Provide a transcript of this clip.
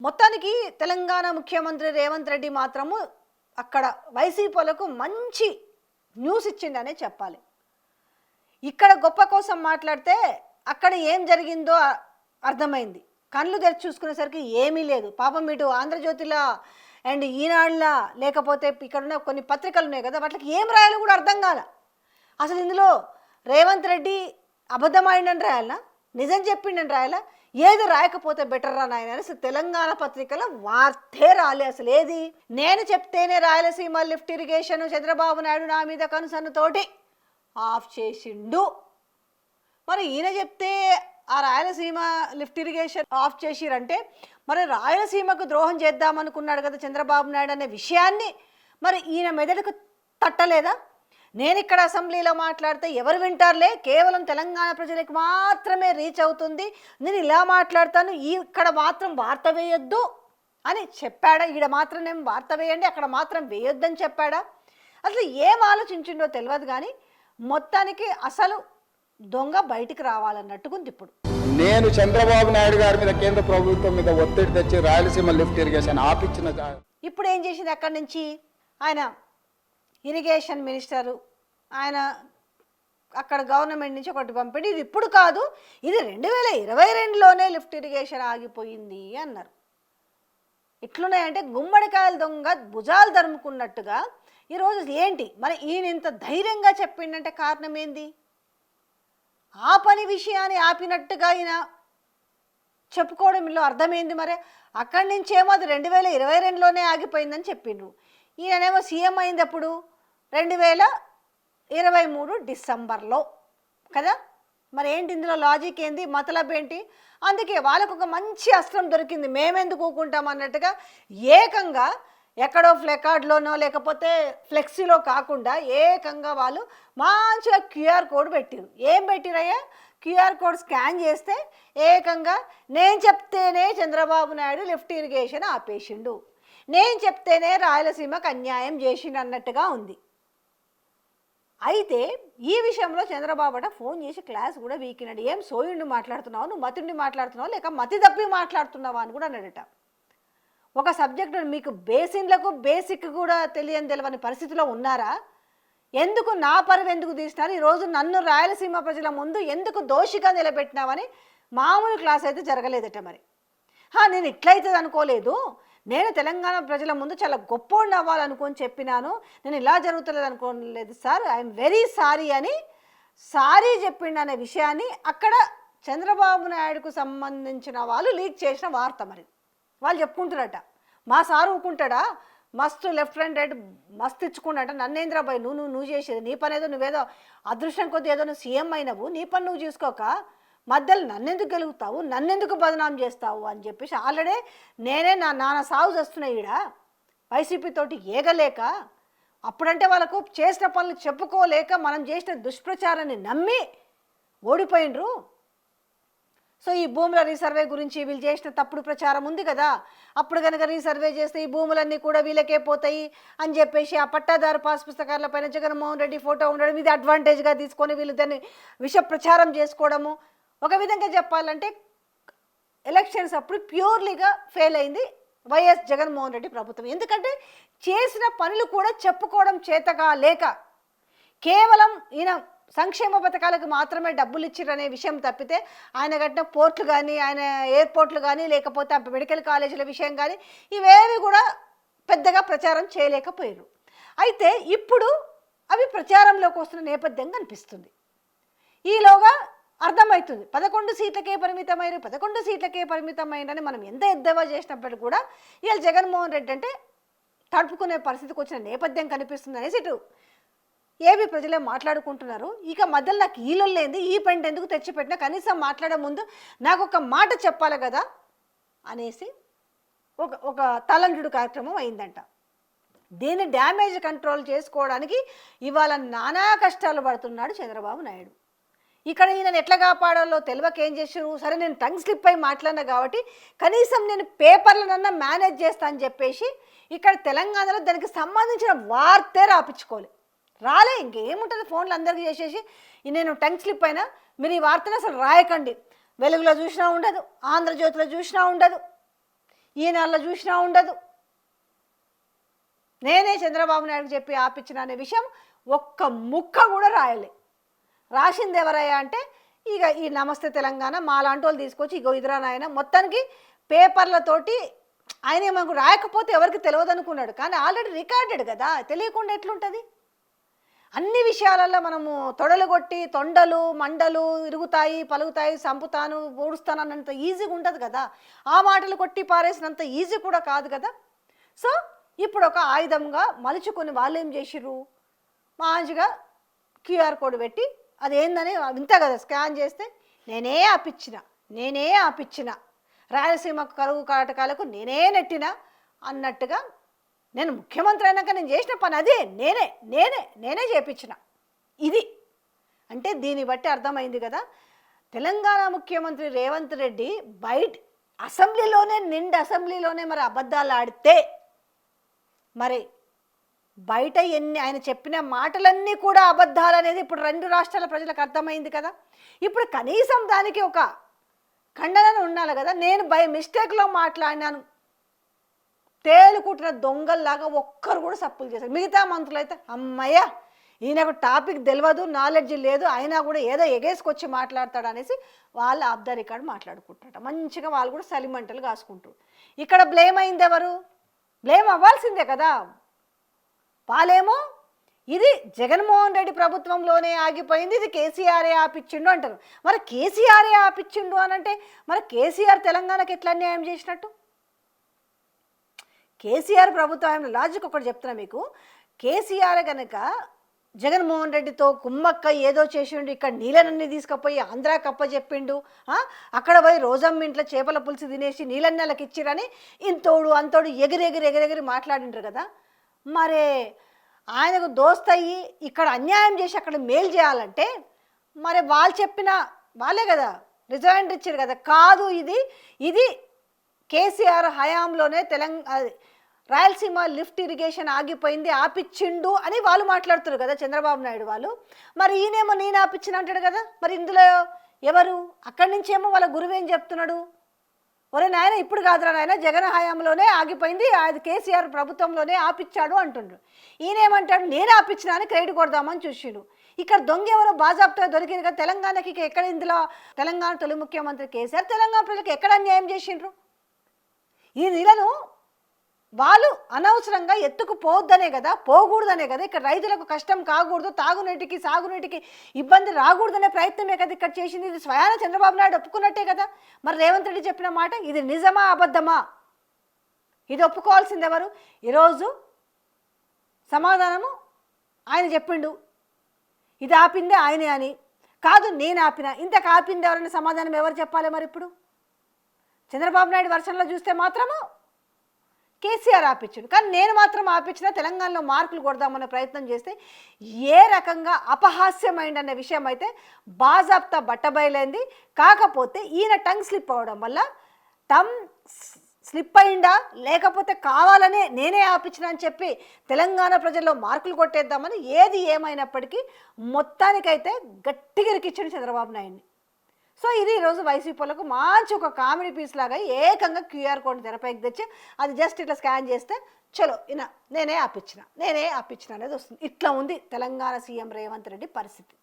మొత్తానికి తెలంగాణ ముఖ్యమంత్రి రేవంత్ రెడ్డి మాత్రము అక్కడ వైసీపీలకు మంచి న్యూస్ ఇచ్చిందనే చెప్పాలి. ఇక్కడ గొప్ప కోసం మాట్లాడితే అక్కడ ఏం జరిగిందో అర్థమైంది. కళ్ళు తెరిచి చూసుకునేసరికి ఏమీ లేదు. పాపం ఇటు ఆంధ్రజ్యోతిలా అండ్ ఈనాడులా లేకపోతే ఇక్కడ ఉన్న కొన్ని పత్రికలు ఉన్నాయి కదా, వాటికి ఏం రాయాలో కూడా అర్థం కాల. అసలు ఇందులో రేవంత్ రెడ్డి అబద్ధమాడిండని రాయాలా, నిజం చెప్పిండని రాయాలా, ఏది రాయకపోతే బెటర్ రా నాయన అని తెలంగాణ పత్రికలో వార్తే రాలే. అసలు ఏది నేను చెప్తేనే రాయలసీమ లిఫ్ట్ ఇరిగేషన్ చంద్రబాబు నాయుడు నా మీద కనుసన్నుతోటి ఆఫ్ చేసిండు. మరి ఈయన చెప్తే ఆ రాయలసీమ లిఫ్ట్ ఇరిగేషన్ ఆఫ్ చేసిరంటే మరి రాయలసీమకు ద్రోహం చేద్దామనుకున్నాడు కదా చంద్రబాబు నాయుడు అనే విషయాన్ని మరి ఈయన మెదడుకు తట్టలేదా? నేను ఇక్కడ అసెంబ్లీలో మాట్లాడితే ఎవరు వింటారులే, కేవలం తెలంగాణ ప్రజలకు మాత్రమే రీచ్ అవుతుంది, నేను ఇలా మాట్లాడతాను, ఇక్కడ మాత్రం వార్త వేయొద్దు అని చెప్పాడా? ఈడ మాత్రం నేను వార్త వేయండి, అక్కడ మాత్రం వేయొద్దని చెప్పాడా? అసలు ఏం ఆలోచించిండో తెలియదు. కానీ మొత్తానికి అసలు దొంగ బయటికి రావాలన్నట్టుకుంది. ఇప్పుడు నేను చంద్రబాబు నాయుడు గారి మీద కేంద్ర ప్రభుత్వం మీద ఒత్తిడి తెచ్చి రాయలసీమ లిఫ్ట్ ఇరిగేషన్ ఆపిచ్చిన ఇప్పుడు ఏం చేసింది? అక్కడి నుంచి ఆయన ఇరిగేషన్ మినిస్టరు ఆయన అక్కడ గవర్నమెంట్ నుంచి ఒకటి పంపిణీ, ఇది ఇప్పుడు కాదు, ఇది 2022లోనే లిఫ్ట్ ఇరిగేషన్ ఆగిపోయింది అన్నారు. ఇట్లున్నాయంటే గుమ్మడికాయల దొంగ భుజాలు తరుముకున్నట్టుగా ఈరోజు ఏంటి మరి ఈయన ఇంత ధైర్యంగా చెప్పిండంటే కారణం ఏంది? ఆ పని విషయాన్ని ఆపినట్టుగా ఈయన చెప్పుకోవడంలో అర్థమైంది. మరి అక్కడి నుంచేమో అది 2022లోనే ఆగిపోయిందని చెప్పిండ్రు. ఈయనేమో సీఎం అయింది అప్పుడు 2023 డిసెంబర్లో కదా. మరి ఏంటి ఇందులో లాజిక్ ఏంది, మతలబ్ ఏంటి? అందుకే వాళ్ళకు ఒక మంచి అస్త్రం దొరికింది, మేమెందుకు ఊకుంటాం అన్నట్టుగా ఏకంగా ఎక్కడో ఫ్లెకార్డ్లోనో లేకపోతే ఫ్లెక్సీలో కాకుండా ఏకంగా వాళ్ళు మంచిగా క్యూఆర్ కోడ్ పెట్టిరు. ఏం పెట్టిరయ్యా? క్యూఆర్ కోడ్ స్కాన్ చేస్తే ఏకంగా నేను చెప్తేనే చంద్రబాబు నాయుడు లిఫ్ట్ ఇరిగేషన్ ఆపేసిండు, నేను చెప్తేనే రాయలసీమకు అన్యాయం చేసిండు అన్నట్టుగా ఉంది. అయితే ఈ విషయంలో చంద్రబాబు ఫోన్ చేసి క్లాస్ కూడా వీకినాడు. ఏం సోయుండి మాట్లాడుతున్నావు, నువ్వు మతిండి మాట్లాడుతున్నావు లేక మతి తప్పి మాట్లాడుతున్నావా అని కూడా అన్నాడట. ఒక సబ్జెక్టు మీకు బేసిన్లకు బేసిక్ కూడా తెలియని పరిస్థితిలో ఉన్నారా? ఎందుకు నా పరువు ఎందుకు తీసినారు? ఈరోజు నన్ను రాయలసీమ ప్రజల ముందు ఎందుకు దోషిగా నిలబెట్టినావని మామూలు క్లాస్ అయితే జరగలేదట. మరి నేను ఇట్లయితుంది అనుకోలేదు, నేను తెలంగాణ ప్రజల ముందు చాలా గొప్పోడిని అవ్వాలనుకొని చెప్పినాను, నేను ఇలా జరుగుతులేదు అనుకోలేదు సార్, ఐఎమ్ వెరీ సారీ అని సారీ చెప్పిండు అనే విషయాన్ని అక్కడ చంద్రబాబు నాయుడుకు సంబంధించిన వాళ్ళు లీక్ చేసిన వార్త. మరి వాళ్ళు చెప్పుకుంటారట, మా సారు ఊకుంటాడా, మస్తు లెఫ్ట్ అండ్ రైట్ మస్తు ఇచ్చుకున్నాట, నన్నేంద్రబాయ్ నువ్వు చేసేది నీ పని, ఏదో నువ్వేదో అదృష్టం కొద్ది ఏదో నువ్వు సీఎం అయినవు, నీ పని నువ్వు చూసుకోక మధ్యలో నన్నెందుకు గెలుగుతావు, నన్నెందుకు బదనాం చేస్తావు అని చెప్పేసి ఆల్రెడీ నేనే నా నాన్న సాగు చేస్తున్నాయి ఈడ వైసీపీ తోటి ఏగలేక, అప్పుడంటే వాళ్ళకు చేసిన పనులు చెప్పుకోలేక మనం చేసిన దుష్ప్రచారాన్ని నమ్మి ఓడిపోయినరు. సో ఈ భూముల రీసర్వే గురించి వీళ్ళు చేసిన తప్పుడు ప్రచారం ఉంది కదా, అప్పుడు కనుక రీసర్వే చేస్తే ఈ భూములన్నీ కూడా వీళ్ళకే పోతాయి అని చెప్పేసి ఆ పట్టాదారు పాస్ పుస్తకాల పైన జగన్మోహన్ రెడ్డి ఫోటో ఉండడం, ఇది అడ్వాంటేజ్గా తీసుకొని వీళ్ళు దాన్ని విష ప్రచారం చేసుకోవడము. ఒక విధంగా చెప్పాలంటే ఎలక్షన్స్ అప్పుడు ప్యూర్లీగా ఫెయిల్ అయింది వైఎస్ జగన్మోహన్ రెడ్డి ప్రభుత్వం. ఎందుకంటే చేసిన పనులు కూడా చెప్పుకోవడం చేతగా లేక కేవలం ఈయన సంక్షేమ పథకాలకు మాత్రమే డబ్బులు ఇచ్చిరనే విషయం తప్పితే ఆయన కట్టిన పోర్ట్లు కానీ ఆయన ఎయిర్పోర్ట్లు కానీ లేకపోతే మెడికల్ కాలేజీల విషయం కానీ ఇవేవి కూడా పెద్దగా ప్రచారం చేయలేకపోయారు. అయితే ఇప్పుడు అవి ప్రచారంలోకి వస్తున్న నేపథ్యం కనిపిస్తుంది. ఈలోగా అర్థమవుతుంది 11 సీట్లకే పరిమితమైన 11 సీట్లకే పరిమితమైనని మనం ఎంత ఎద్దవా చేసినప్పటికీ కూడా ఇవాళ జగన్మోహన్ రెడ్డి అంటే తడుపుకునే పరిస్థితికి వచ్చిన నేపథ్యం కనిపిస్తుంది అనేసి ఇటు ఏవి ప్రజలే మాట్లాడుకుంటున్నారు. ఇక మధ్యలో నాకు ఈలొల్లేంది, ఈ పెంట ఎందుకు తెచ్చిపెట్టినా కనీసం మాట్లాడే ముందు నాకు ఒక మాట చెప్పాలి కదా అనేసి ఒక తలంటుడు కార్యక్రమం అయిందంట. దీన్ని డ్యామేజ్ కంట్రోల్ చేసుకోవడానికి ఇవాళ నానా కష్టాలు పడుతున్నాడు చంద్రబాబు నాయుడు. ఇక్కడ ఈయనను ఎట్లా కాపాడాలో తెలియక ఏం చేసారు, సరే నేను టంగ్ స్లిప్ అయి మాట్లాడినా కాబట్టి కనీసం నేను పేపర్లనన్నా మేనేజ్ చేస్తా అని చెప్పేసి ఇక్కడ తెలంగాణలో దానికి సంబంధించిన వార్తే రాపించుకోవాలి. రాలే, ఇంకేముంటుంది, ఫోన్లు అందరికీ చేసేసి నేను టంగ్ స్లిప్ అయినా మీరు ఈ వార్తను అసలు రాయకండి, వెలుగులో చూసినా ఉండదు, ఆంధ్రజ్యోతిలో చూసినా ఉండదు, ఈ నెలలో చూసినా ఉండదు. నేనే చంద్రబాబు నాయుడుకి చెప్పి ఆపించిన అనే విషయం ఒక్క ముక్క కూడా రాయలే. రాసింది ఎవరయ్యా అంటే ఇక ఈ నమస్తే తెలంగాణ మాలాంటి వాళ్ళు తీసుకొచ్చి ఇగో ఇదిరా నాయన మొత్తానికి పేపర్లతోటి ఆయన మనకు రాయకపోతే ఎవరికి తెలియదు అనుకున్నాడు. కానీ ఆల్రెడీ రికార్డెడ్ కదా, తెలియకుండా ఎట్లుంటుంది? అన్ని విషయాలలో మనము తొడలు కొట్టి తొండలు మండలు ఇరుగుతాయి పలుగుతాయి చంపుతాను ఊడుస్తాను అన్నంత ఈజీగా ఉంటుంది కదా, ఆ మాటలు కొట్టి పారేసినంత ఈజీ కూడా కాదు కదా. సో ఇప్పుడు ఒక ఆయుధంగా మలుచుకొని వాళ్ళు ఏం చేసిర్రు, మంచిగా క్యూఆర్ కోడ్ పెట్టి అదేందని ఇంత కదా స్కాన్ చేస్తే నేనే ఆపిచ్చిన రాయలసీమ కరువు కాటకాలకు నేనే నెట్టిన అన్నట్టుగా, నేను ముఖ్యమంత్రి అయినాక నేను చేసిన పని అదే, నేనే చేపించిన. ఇది అంటే దీన్ని బట్టి అర్థమైంది కదా, తెలంగాణ ముఖ్యమంత్రి రేవంత్ రెడ్డి బయట అసెంబ్లీలోనే మరి అబద్ధాలు ఆడితే మరి బయట ఆయన చెప్పిన మాటలన్నీ కూడా అబద్ధాలు అనేది ఇప్పుడు 2 రాష్ట్రాల ప్రజలకు అర్థమైంది కదా. ఇప్పుడు కనీసం దానికి ఒక ఖండన ఉండాలి కదా. నేను బై మిస్టేక్లో మాట్లాడినాను, తేలుకుంటున్న దొంగల్లాగా ఒక్కరు కూడా సప్పులు చేశారు. మిగతా మంత్రులు అయితే అమ్మయ్య ఈయనకు టాపిక్ తెలియదు, నాలెడ్జ్ లేదు, అయినా కూడా ఏదో ఎగేసుకొచ్చి మాట్లాడతాడు అనేసి వాళ్ళు ఆఫ్ ద రికార్డ్ మాట్లాడుకుంటారట. మంచిగా వాళ్ళు కూడా సలిమంటలు కాసుకుంటారు. ఇక్కడ బ్లేమ్ అయింది ఎవరు? బ్లేమ్ అవ్వాల్సిందే కదా. వాళ్ళేమో ఇది జగన్మోహన్ రెడ్డి ప్రభుత్వంలోనే ఆగిపోయింది, ఇది కేసీఆరే ఆపిచ్చిండు అంటారు. మరి కేసీఆరే ఆపిచ్చిండు అని అంటే మరి కేసీఆర్ తెలంగాణకి ఎట్లా అన్యాయం చేసినట్టు? కేసీఆర్ ప్రభుత్వం లాజిక్ ఒకటి చెప్తున్నా మీకు. కేసీఆర్ కనుక జగన్మోహన్ రెడ్డితో కుమ్మక్క ఏదో చేసిండు, ఇక్కడ నీళ్ళనన్నీ తీసుకుపోయి ఆంధ్రా కప్ప చెప్పిండు, అక్కడ పోయి రోజమ్మ ఇంట్లో చేపల పులుసు తినేసి నీళ్ళన్నెలకు ఇచ్చిరని ఇంతోడు అంతోడు ఎగిరెగిరి మాట్లాడిండ్రు కదా. మరే ఆయనకు దోస్తయ్యి ఇక్కడ అన్యాయం చేసి అక్కడ మేలు చేయాలంటే మరి వాళ్ళు చెప్పిన వాళ్ళే కదా రిజైండర్ ఇచ్చారు కదా. కాదు ఇది కేసీఆర్ హయాంలోనే రాయలసీమ లిఫ్ట్ ఇరిగేషన్ ఆగిపోయింది, ఆపిచ్చిండు అని వాళ్ళు మాట్లాడుతున్నారు కదా చంద్రబాబు నాయుడు వాళ్ళు. మరి ఈయనేమో నేను ఆపిచ్చిన అంటాడు కదా. మరి ఇందులో ఎవరు? అక్కడి నుంచేమో వాళ్ళ గురువు ఏం చెప్తున్నాడు, ఒరే నాయన ఇప్పుడు కాదురా నాయన జగన్ హయాంలోనే ఆగిపోయింది, అది కేసీఆర్ ప్రభుత్వంలోనే ఆపిచ్చాడు అంటుండ్రు. ఈయనేమంటాడు నేను ఆపిచ్చినా అని క్రెడిట్ కొడదామని చూసిండు. ఇక్కడ దొంగ ఎవరో బాజాబ్తో దొరికింది కదా తెలంగాణకి. ఎక్కడ ఇందులో తెలంగాణ తొలి ముఖ్యమంత్రి కేసీఆర్ తెలంగాణ ప్రజలకు ఎక్కడ అన్యాయం చేసిండ్రు? ఈ నీళ్ళను వాళ్ళు అనవసరంగా ఎత్తుకుపోవద్దనే కదా, పోకూడదనే కదా, ఇక్కడ రైతులకు కష్టం కాకూడదు, తాగునీటికి సాగునీటికి ఇబ్బంది రాకూడదనే ప్రయత్నమే కదా ఇక్కడ చేసింది. ఇది స్వయాన చంద్రబాబు నాయుడు ఒప్పుకున్నట్టే కదా. మరి రేవంత్ రెడ్డి చెప్పిన మాట ఇది నిజమా అబద్ధమా? ఇది ఒప్పుకోవాల్సింది ఎవరు? ఈరోజు సమాధానము ఆయన చెప్పిండు, ఇది ఆపిందే ఆయనే అని. కాదు నేను ఆపిన, ఇంతకు ఆపింది ఎవరైనా సమాధానం ఎవరు చెప్పాలి? మరి ఇప్పుడు చంద్రబాబు నాయుడు వర్షంలో చూస్తే మాత్రము కేసీఆర్ ఆపించాడు, కానీ నేను మాత్రం ఆపించిన తెలంగాణలో మార్కులు కొడదామనే ప్రయత్నం చేస్తే ఏ రకంగా అపహాస్యమైందనే విషయం అయితే బాజాబ్తా బట్టబయలైంది. కాకపోతే ఈయన టంగ్ స్లిప్ అవ్వడం వల్ల స్లిప్ అయిందా లేకపోతే కావాలనే నేనే ఆపించిన అని చెప్పి తెలంగాణ ప్రజల్లో మార్కులు కొట్టేద్దామని ఏది ఏమైనప్పటికీ మొత్తానికైతే గట్టిగా ఇరికిచ్చాడు చంద్రబాబు నాయుడిని. సో ఇది ఈరోజు వైసీపీలకు మంచి ఒక కామెడీ పీస్ లాగా ఏకంగా క్యూఆర్ కోడ్ తెరపైకి తెచ్చి అది జస్ట్ ఇట్లా స్కాన్ చేస్తే చలో నేనే ఆపించిన అనేది వస్తుంది. ఇట్లా ఉంది తెలంగాణ సీఎం రేవంత్ రెడ్డి పరిస్థితి.